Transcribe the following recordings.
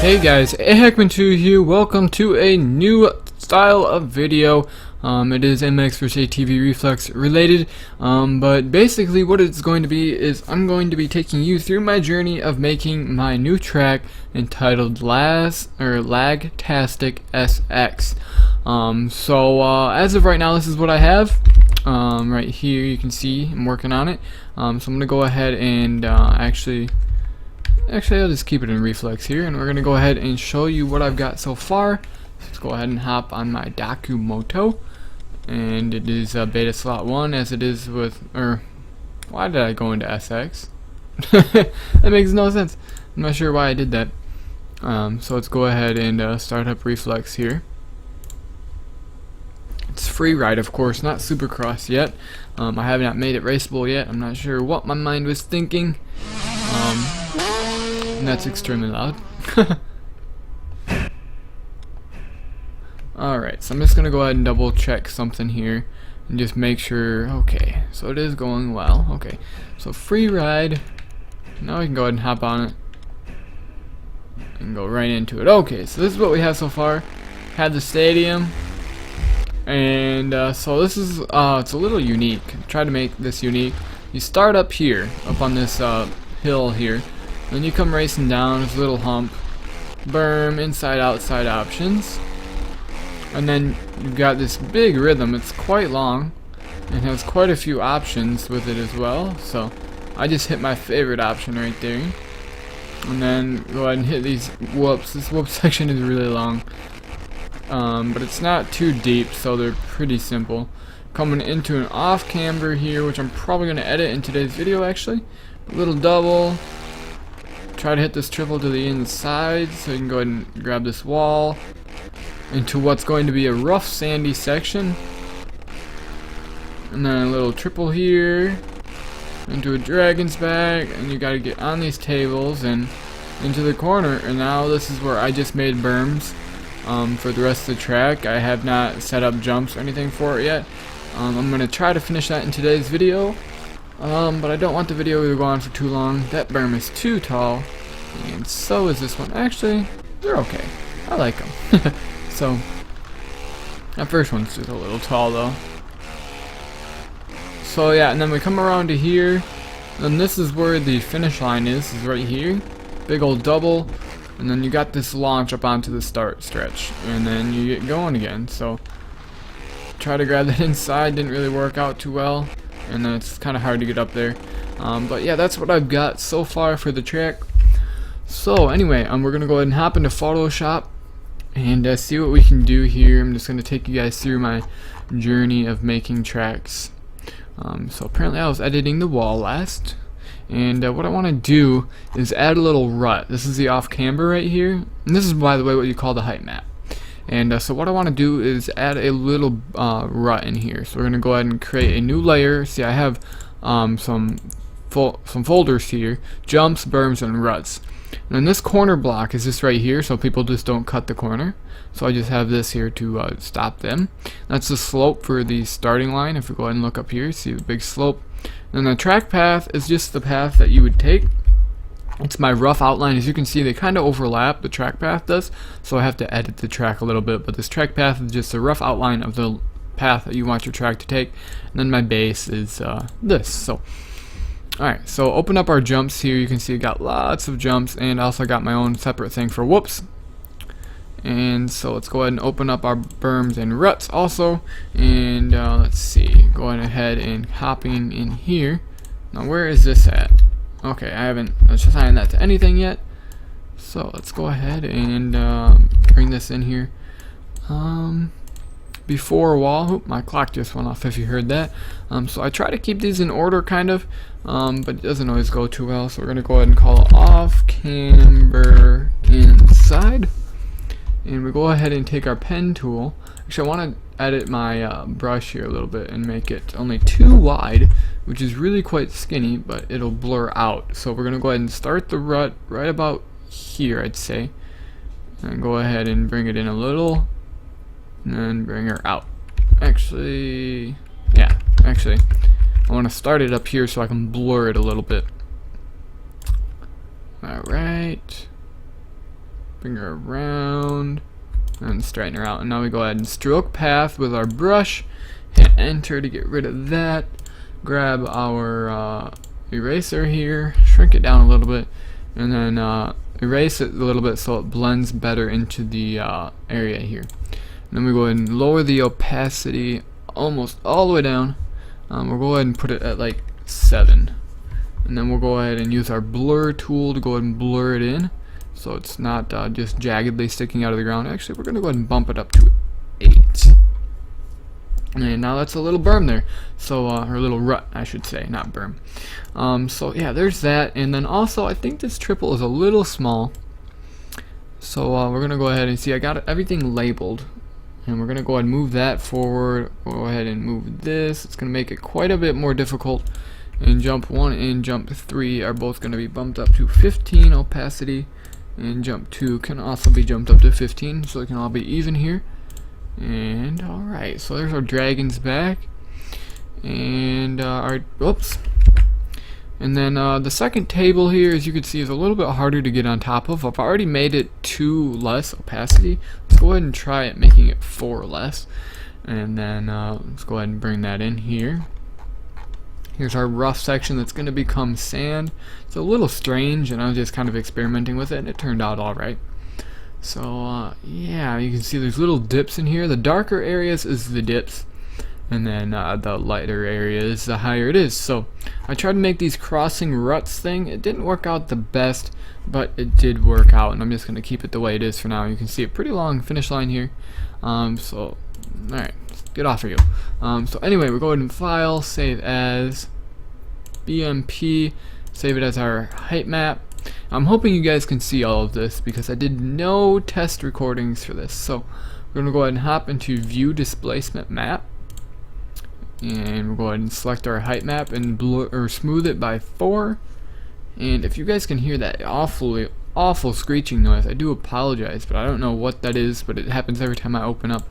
Hey guys, Ep1 here. Welcome to a new style of video. It is MX vs ATV Reflex related, but basically what it's going to be is I'm going to be taking you through my journey of making my new track entitled LagTastic SX. As of right now, this is what I have. Right here you can see I'm working on it. So I'm going to go ahead and Actually, I'll just keep it in Reflex here, and we're going to go ahead and show you what I've got so far. Let's go ahead and hop on my Moto, and it is beta slot 1 as it is with, why did I go into SX? That makes no sense. I'm not sure why I did that. So let's go ahead and start up Reflex here. It's free ride, of course, not Supercross yet. I have not made it raceable yet. I'm not sure what my mind was thinking. And that's extremely loud. Alright, so I'm just going to go ahead and double check something here and just make sure. Okay, so it is going well. Okay, so free ride. Now we can go ahead and hop on it and go right into it. Okay, so this is what we have so far. Had the stadium, and so this is it's a little unique. Try to make this unique. You start up here, up on this hill here. Then you come racing down, there's a little hump, berm, inside outside options, and then you've got this big rhythm. It's quite long and has quite a few options with it as well, so I just hit my favorite option right there, and then go ahead and hit these whoops. This whoop section is really long, but it's not too deep, so they're pretty simple. Coming into an off camber here, which I'm probably going to edit in today's video actually. A little double. Try to hit this triple to the inside so you can go ahead and grab this wall into what's going to be a rough sandy section, and then a little triple here into a dragon's back, and you got to get on these tables and into the corner. And now this is where I just made berms for the rest of the track. I have not set up jumps or anything for it yet. I'm going to try to finish that in today's video. But I don't want the video to go on for too long. That berm is too tall, and so is this one. Actually, they're okay. I like them. So, that first one's just a little tall though. So yeah, and then we come around to here, and this is where the finish line is right here. Big old double, and then you got this launch up onto the start stretch, and then you get going again. So, try to grab that inside, didn't really work out too well. And then it's kind of hard to get up there, but yeah, that's what I've got so far for the track. So anyway, we're gonna go ahead and hop into Photoshop and see what we can do here. I'm just gonna take you guys through my journey of making tracks. So apparently I was editing the wall last, and what I want to do is add a little rut. This is the off camber right here, and this is, by the way, what you call the height map. And so what I want to do is add a little rut in here. So we're going to go ahead and create a new layer. See, I have some folders here: jumps, berms, and ruts. And then this corner block is just right here, so people just don't cut the corner. So I just have this here to stop them. That's the slope for the starting line. If we go ahead and look up here, see the big slope. And the track path is just the path that you would take. It's my rough outline. As you can see, they kind of overlap, the track path does, so I have to edit the track a little bit, but this track path is just a rough outline of the path that you want your track to take. And then my base is this. So alright, so open up our jumps here. You can see I got lots of jumps, and also got my own separate thing for whoops. And so let's go ahead and open up our berms and ruts also, and let's see, going ahead and hopping in here. Now where is this at? Okay, I haven't assigned that to anything yet, so let's go ahead and bring this in here. Before wall, oop, my clock just went off if you heard that. So I try to keep these in order kind of, but it doesn't always go too well, so we're going to go ahead and call it off camber inside. And we go ahead and take our pen tool. Actually, I want to edit my brush here a little bit and make it only 2 wide, which is really quite skinny, but it'll blur out. So we're going to go ahead and start the rut right about here, I'd say, and go ahead and bring it in a little, and then bring her out. Actually, I want to start it up here so I can blur it a little bit. Alright. bring her around, and straighten her out. And now we go ahead and stroke path with our brush, hit enter to get rid of that, grab our eraser here, shrink it down a little bit, and then erase it a little bit so it blends better into the area here. And then we go ahead and lower the opacity almost all the way down. We'll go ahead and put it at like 7. And then we'll go ahead and use our blur tool to go ahead and blur it in so it's not just jaggedly sticking out of the ground. Actually, we're going to go ahead and bump it up to 8. And now that's a little berm there, so or a little rut, I should say, not berm. So yeah, there's that. And then also, I think this triple is a little small, so we're gonna go ahead and see. I got everything labeled, and we're gonna go ahead and move that forward. We'll go ahead and move this. It's gonna make it quite a bit more difficult. And jump 1 and jump 3 are both gonna be bumped up to 15 opacity, and jump 2 can also be jumped up to 15, so it can all be even here. And alright, so there's our dragons back, and our whoops. And then the second table here, as you can see, is a little bit harder to get on top of. I've already made it 2 less opacity. Let's go ahead and try it, making it 4 less. And then let's go ahead and bring that in here. Here's our rough section that's going to become sand. It's a little strange, and I was just kind of experimenting with it, and it turned out alright. So yeah, you can see there's little dips in here. The darker areas is the dips, and then the lighter areas the higher it is. So I tried to make these crossing ruts thing. It didn't work out the best, but it did work out, and I'm just going to keep it the way it is for now. You can see a pretty long finish line here. So alright, get off of you. So anyway, we're going to file, save as BMP, save it as our height map. I'm hoping you guys can see all of this because I did no test recordings for this. So we're going to go ahead and hop into view displacement map, and we'll go ahead and select our height map and blur or smooth it by 4. And if you guys can hear that awful screeching noise, I do apologize, but I don't know what that is, but it happens every time I open up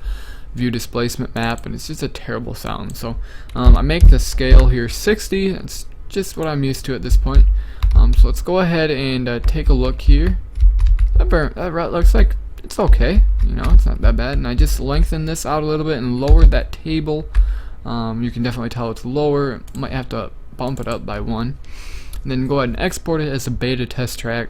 view displacement map, and it's just a terrible sound. So I make the scale here 60. That's just what I'm used to at this point. So let's go ahead and take a look here. That route looks like it's okay, you know, it's not that bad. And I just lengthened this out a little bit and lowered that table. You can definitely tell it's lower. Might have to bump it up by 1. And then go ahead and export it as a beta test track.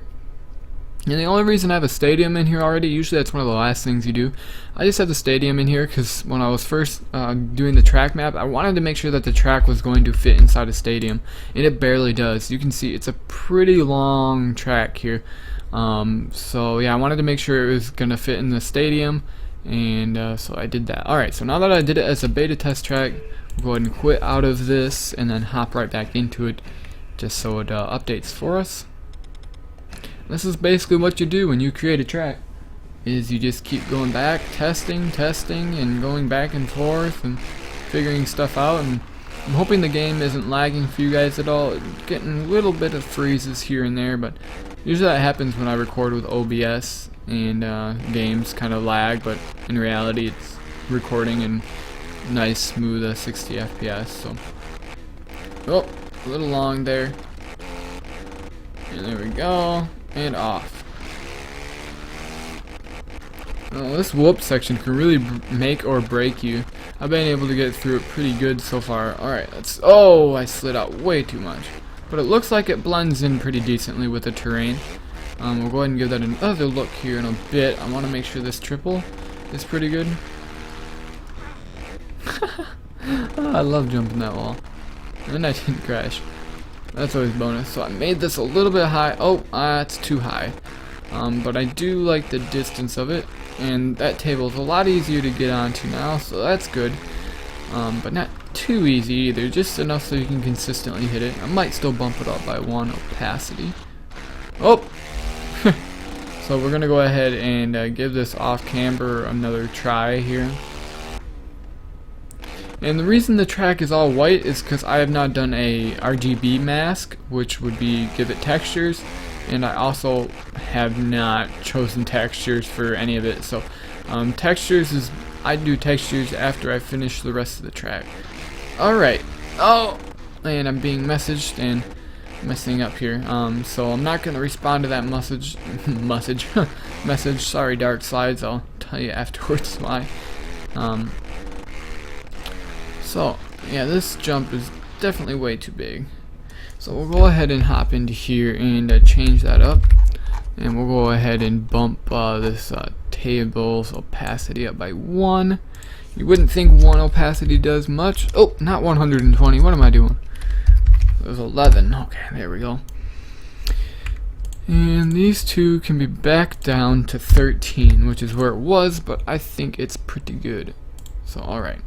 And the only reason I have a stadium in here already, usually that's one of the last things you do. I just have the stadium in here because when I was first doing the track map, I wanted to make sure that the track was going to fit inside a stadium, and it barely does. You can see it's a pretty long track here. So yeah, I wanted to make sure it was going to fit in the stadium, and so I did that. Alright, so now that I did it as a beta test track, we'll go ahead and quit out of this and then hop right back into it just so it updates for us. This is basically what you do when you create a track, is you just keep going back, testing, and going back and forth and figuring stuff out. And I'm hoping the game isn't lagging for you guys at all. Getting a little bit of freezes here and there, but usually that happens when I record with OBS, and games kind of lag, but in reality it's recording in nice smooth 60 FPS. So, oh, a little long there, and there we go. And off. Oh, this whoop section can really make or break you. I've been able to get through it pretty good so far. Alright, oh, I slid out way too much. But it looks like it blends in pretty decently with the terrain. We'll go ahead and give that another look here in a bit. I want to make sure this triple is pretty good. Oh, I love jumping that wall. And I didn't crash. That's always bonus. So I made this a little bit high. Oh, it's too high. But I do like the distance of it, and that table is a lot easier to get onto now, so that's good. But not too easy either, just enough so you can consistently hit it. I might still bump it up by 1 opacity. Oh! So we're gonna go ahead and give this off camber another try here. And the reason the track is all white is because I have not done a RGB mask, which would be give it textures, and I also have not chosen textures for any of it. So textures is, I do textures after I finish the rest of the track. Alright, oh, and I'm being messaged and messing up here, so I'm not going to respond to that message message. Sorry, Dark Slides. I'll tell you afterwards why. So yeah, this jump is definitely way too big. So we'll go ahead and hop into here and change that up. And we'll go ahead and bump this table's opacity up by 1. You wouldn't think 1 opacity does much. Oh, not 120. What am I doing? It was 11. Okay, there we go. And these two can be back down to 13, which is where it was, but I think it's pretty good. So, alright.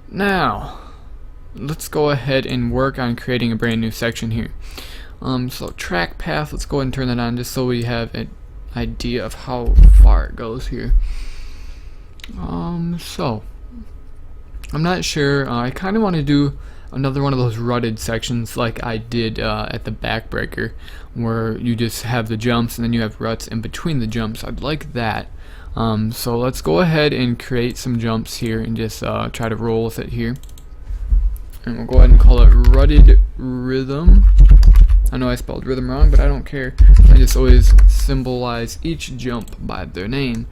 Now, let's go ahead and work on creating a brand new section here. So track path, let's go ahead and turn that on just so we have an idea of how far it goes here. So I'm not sure. I kind of want to do another one of those rutted sections like I did at the backbreaker, where you just have the jumps and then you have ruts in between the jumps. I'd like that. So let's go ahead and create some jumps here and just try to roll with it here. And we'll go ahead and call it rutted rhythm. I know I spelled rhythm wrong, but I don't care. I just always symbolize each jump by their name.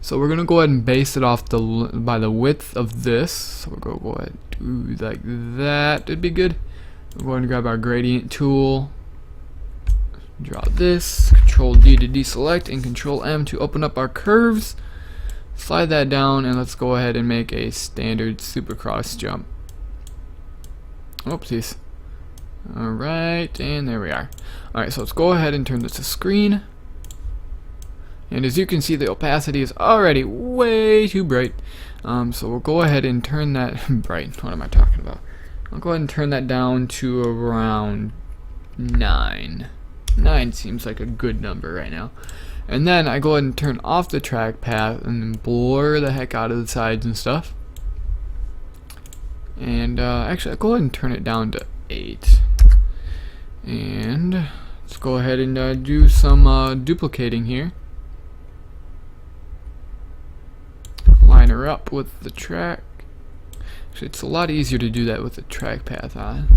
So we're gonna go ahead and base it off by the width of this. So we're gonna go ahead and do like that. It'd be good. We're going to grab our gradient tool, draw this, Control D to deselect, and Control M to open up our curves. Slide that down, and let's go ahead and make a standard supercross jump. Oopsies. Alright, and there we are. Alright, so let's go ahead and turn this to screen. And as you can see, the opacity is already way too bright. So we'll go ahead and turn that bright. What am I talking about? I'll go ahead and turn that down to around 9. 9 seems like a good number right now. And then I go ahead and turn off the track path and then blur the heck out of the sides and stuff. And actually, I'll go ahead and turn it down to 8. And let's go ahead and do some duplicating here. Line her up with the track. Actually, it's a lot easier to do that with the track path on.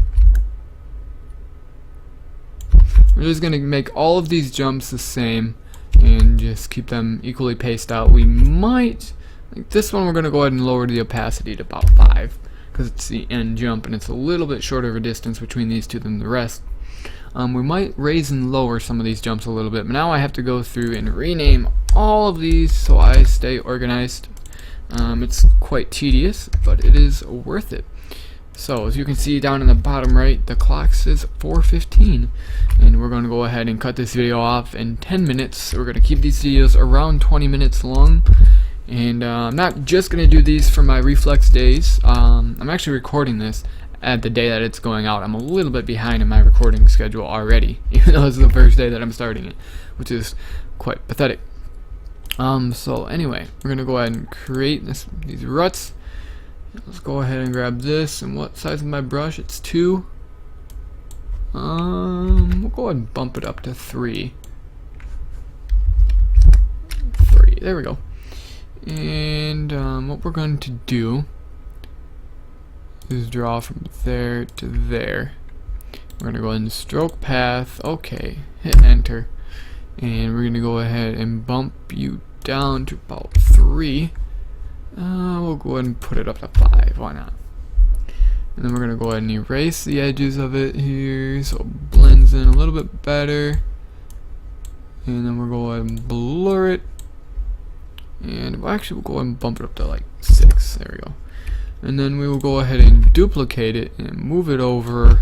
We're just going to make all of these jumps the same and just keep them equally paced out. We might, like this one, we're going to go ahead and lower the opacity to about 5 because it's the end jump and it's a little bit shorter of a distance between these two than the rest. We might raise and lower some of these jumps a little bit, but now I have to go through and rename all of these so I stay organized. It's quite tedious, but it is worth it. So as you can see down in the bottom right, the clock says 4:15, and we're going to go ahead and cut this video off in 10 minutes. We're going to keep these videos around 20 minutes long, and I'm not just going to do these for my Reflex days. I'm actually recording this at the day that it's going out. I'm a little bit behind in my recording schedule already, even though it's the first day that I'm starting it, which is quite pathetic. So anyway, we're gonna go ahead and create these ruts. Let's go ahead and grab this, and what size of my brush? It's 2. We'll go ahead and bump it up to 3. 3, there we go. And what we're going to do is draw from there to there. We're gonna go ahead and stroke path. Okay, hit enter. And we're going to go ahead and bump you down to about 3. We'll go ahead and put it up to 5. Why not? And then we're going to go ahead and erase the edges of it here so it blends in a little bit better. And then we'll go ahead and blur it. And actually, we'll go ahead and bump it up to like 6. There we go. And then we will go ahead and duplicate it and move it over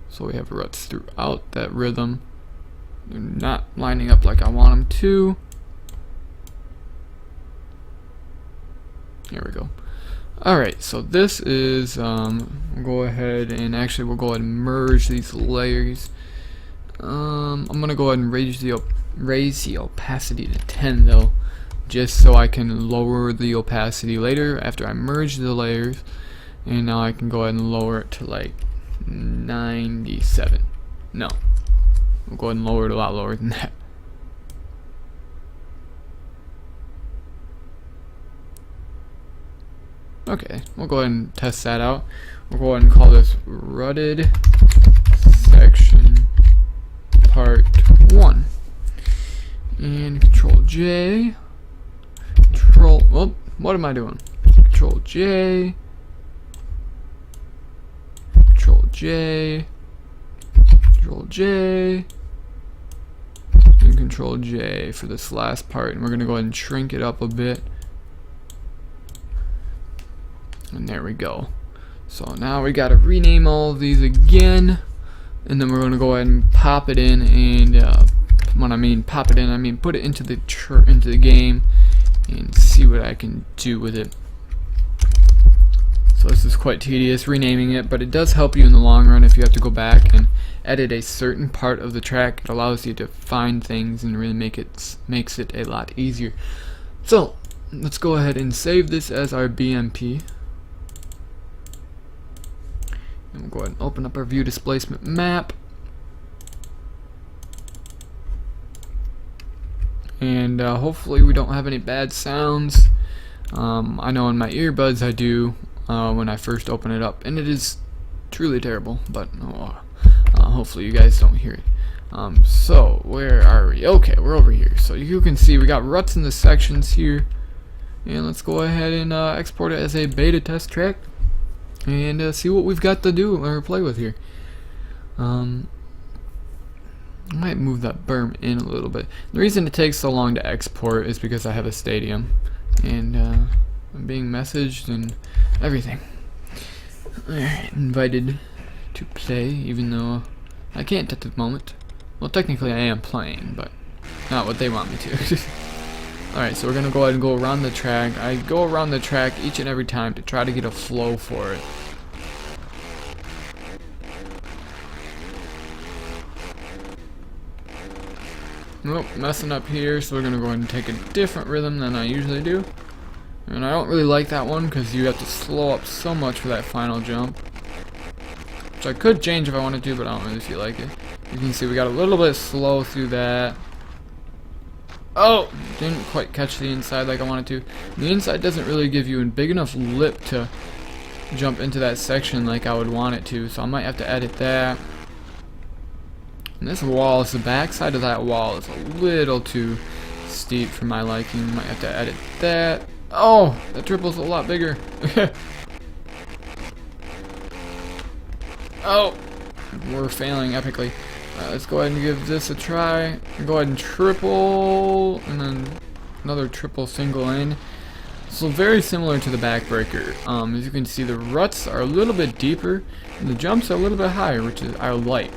so we have ruts throughout that rhythm. They're not lining up like I want them to. Here we go. Alright, so this is, we'll go ahead and actually we'll go ahead and merge these layers. I'm going to go ahead and raise the opacity to 10 though, just so I can lower the opacity later after I merge the layers. And now I can go ahead and lower it to like 97. No. We'll go ahead and lower it a lot lower than that. Okay, we'll go ahead and test that out. We'll go ahead and call this rutted section part 1. and Control J, Control, oh, what am I doing? Control J, Control J, Control J, and Control J for this last part, and we're going to go ahead and shrink it up a bit. And there we go. So now we got to rename all of these again, and then we're going to go ahead and pop it in, and when I mean pop it in, I mean put it into the game and see what I can do with it. So this is quite tedious renaming it, but it does help you in the long run if you have to go back and edit a certain part of the track. It allows you to find things and really makes it a lot easier. So let's go ahead and save this as our BMP. And we'll go ahead and open up our view displacement map. And hopefully we don't have any bad sounds. I know in my earbuds I do when I first open it up, and it is truly terrible, but hopefully you guys don't hear it. So where are we? Okay, we're over here. So you can see we got ruts in the sections here, and let's go ahead and export it as a beta test track and see what we've got to do or play with here. I might move that berm in a little bit. The reason it takes so long to export is because I have a stadium and I'm being messaged and everything. Alright, invited to play, even though I can't at the moment. Well, technically I am playing, but not what they want me to. Alright, so we're gonna go ahead and go around the track. I go around the track each and every time to try to get a flow for it. Nope, messing up here, so we're gonna go ahead and take a different rhythm than I usually do. And I don't really like that one because you have to slow up so much for that final jump, which I could change if I wanted to, but I don't really feel like it. You can see we got a little bit slow through that. Oh, didn't quite catch the inside like I wanted to. The inside doesn't really give you a big enough lip to jump into that section like I would want it to, so I might have to edit that. And this wall, the back side of that wall is a little too steep for my liking. Might have to edit that. Oh, that triple's a lot bigger. Oh, we're failing epically. Let's go ahead and give this a try. Go ahead and triple, and then another triple single in. So very similar to the backbreaker. As you can see, the ruts are a little bit deeper, and the jumps are a little bit higher, which is I like.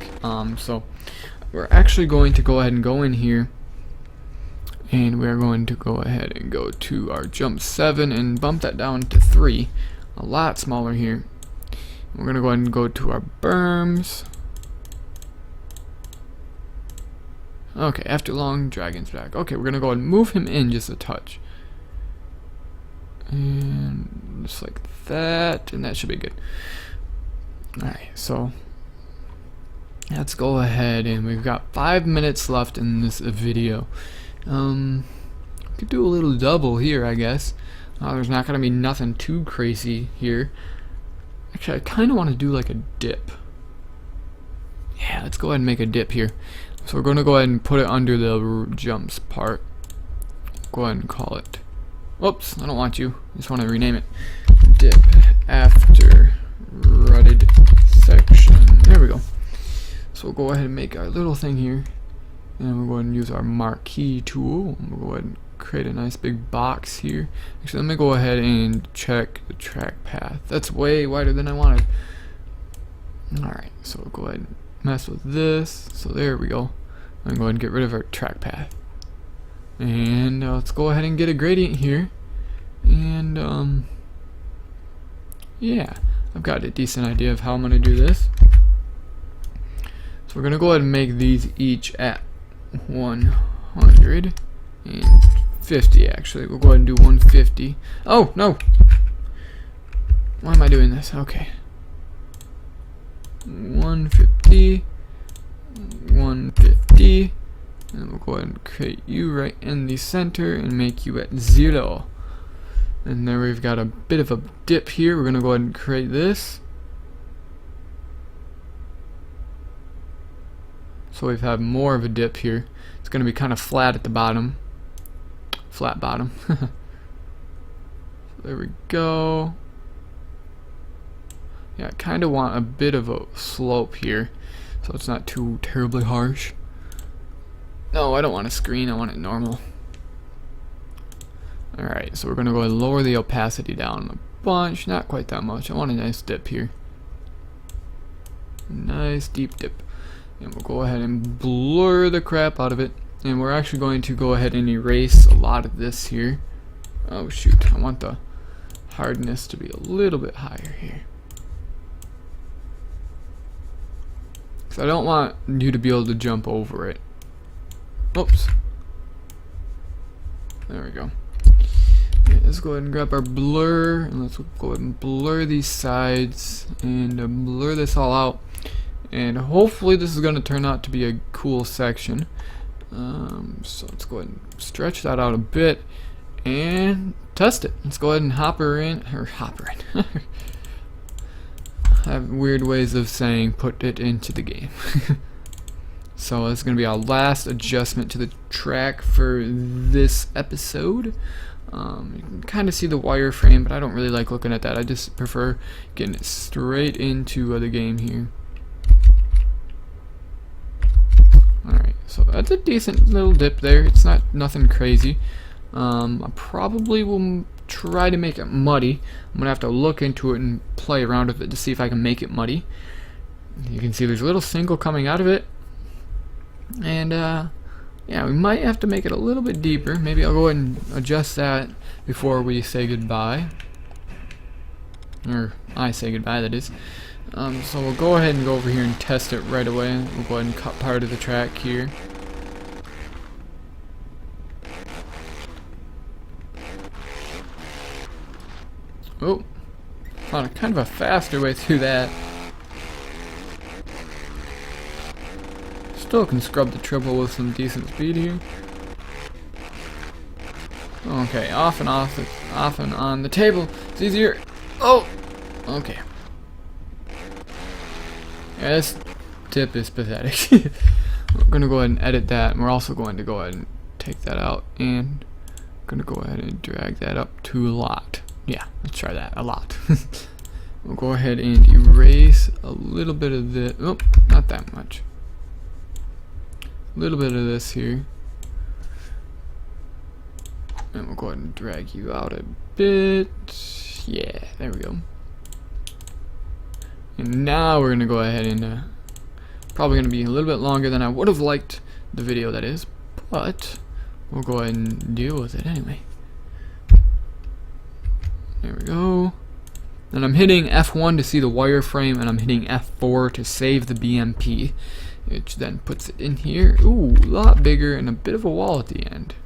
So we're actually going to go ahead and go in here, and we're going to go ahead and go to our jump 7 and bump that down to 3. A lot smaller here. We're going to go ahead and go to our berms. Okay, after long, dragon's back. Okay, we're going to go ahead and move him in just a touch. And just like that, and that should be good. Alright, so let's go ahead, and we've got 5 minutes left in this video. Could do a little double here, I guess. There's not going to be nothing too crazy here. Actually, I kind of want to do like a dip. Yeah, let's go ahead and make a dip here. So we're going to go ahead and put it under the jumps part. Go ahead and call it. Whoops, I don't want you. I just want to rename it. Dip after rutted section. There we go. So we'll go ahead and make our little thing here. And we'll go ahead and use our marquee tool. We'll go ahead and create a nice big box here. Actually, let me go ahead and check the track path. That's way wider than I wanted. Alright, so we'll go ahead and mess with this. So there we go. I'm going to get rid of our track path. And let's go ahead and get a gradient here. And yeah, I've got a decent idea of how I'm going to do this. So we're going to go ahead and make these each at 150 actually. We'll go ahead and do 150. Oh, no! Why am I doing this? Okay. 150. 150. And we'll go ahead and create you right in the center and make you at 0. And there we've got a bit of a dip here. We're going to go ahead and create this. so we've had more of a dip here. It's going to be kind of flat at the bottom. Flat bottom. There we go. Yeah, I kind of want a bit of a slope here, so it's not too terribly harsh. No, I don't want a screen, I want it normal. Alright, so we're going to go and lower the opacity down a bunch, not quite that much. I want a nice dip here. Nice deep dip. And we'll go ahead and blur the crap out of it. And we're actually going to go ahead and erase a lot of this here. Oh shoot, I want the hardness to be a little bit higher here. So I don't want you to be able to jump over it. Oops. There we go. Okay, let's go ahead and grab our blur, and let's go ahead and blur these sides and blur this all out. And hopefully this is going to turn out to be a cool section. So let's go ahead and stretch that out a bit and test it. Let's go ahead and hopper in. I have weird ways of saying put it into the game. So it's going to be our last adjustment to the track for this episode. You can kind of see the wireframe, but I don't really like looking at that. I just prefer getting it straight into the game here. Alright, so that's a decent little dip there. It's not nothing crazy. I probably will try to make it muddy. I'm gonna have to look into it and play around with it to see if I can make it muddy. You can see there's a little single coming out of it, and yeah, we might have to make it a little bit deeper. Maybe I'll go ahead and adjust that before we say goodbye, or I say goodbye, that is. So we'll go ahead and go over here and test it right away. We'll go ahead and cut part of the track here. Oh, found a kind of a faster way through that. Still can scrub the triple with some decent speed here. Okay, off and on the table. It's easier. Oh, okay. Yeah, this tip is pathetic. We're gonna go ahead and edit that, and we're also going to go ahead and take that out, and gonna go ahead and drag that up to a lot. Yeah, let's try that, a lot. We'll go ahead and erase a little bit of this. Oh, not that much. A little bit of this here. And we'll go ahead and drag you out a bit. Yeah, there we go. And now we're going to go ahead and probably going to be a little bit longer than I would have liked the video, that is. But we'll go ahead and deal with it anyway. There we go. And I'm hitting F1 to see the wireframe, and I'm hitting F4 to save the BMP, which then puts it in here. Ooh, a lot bigger and a bit of a wall at the end.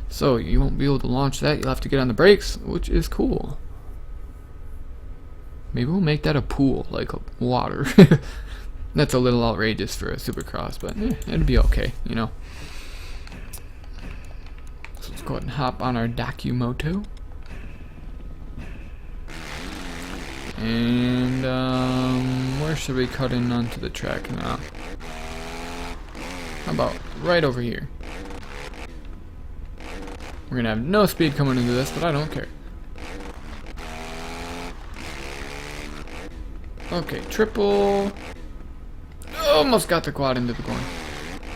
So you won't be able to launch that. You'll have to get on the brakes, which is cool. Maybe we'll make that a pool, like water. That's a little outrageous for a supercross, but it'd be okay, you know. So let's go ahead and hop on our Dakumoto. And where should we cut in onto the track now? How about right over here? We're gonna have no speed coming into this, but I don't care. Okay, triple. Almost got the quad into the corner.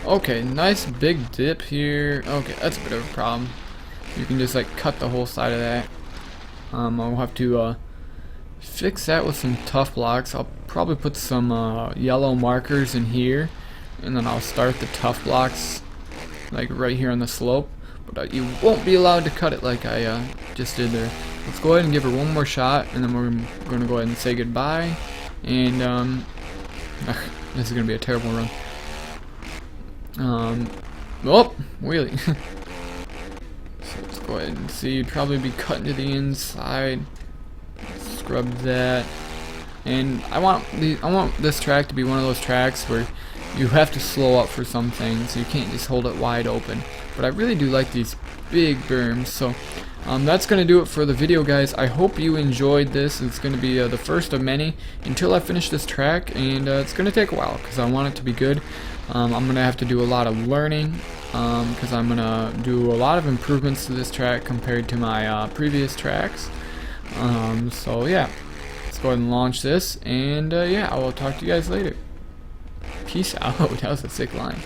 Okay, nice big dip here. Okay, that's a bit of a problem. You can just like cut the whole side of that. I'll have to fix that with some tough blocks. I'll probably put some yellow markers in here, and then I'll start the tough blocks like right here on the slope. But you won't be allowed to cut it like I just did there. Let's go ahead and give her one more shot, and then we're going to go ahead and say goodbye. And this is going to be a terrible run. Oh, wheelie. So let's go ahead and see. You'd probably be cutting to the inside. Scrub that. And I want this track to be one of those tracks where you have to slow up for some things. You can't just hold it wide open. But I really do like these big berms, so That's going to do it for the video, guys. I hope you enjoyed this. It's going to be the first of many until I finish this track, and it's going to take a while because I want it to be good. I'm going to have to do a lot of learning because I'm going to do a lot of improvements to this track compared to my previous tracks. So yeah, let's go ahead and launch this, and yeah, I will talk to you guys later. Peace out. That was a sick line.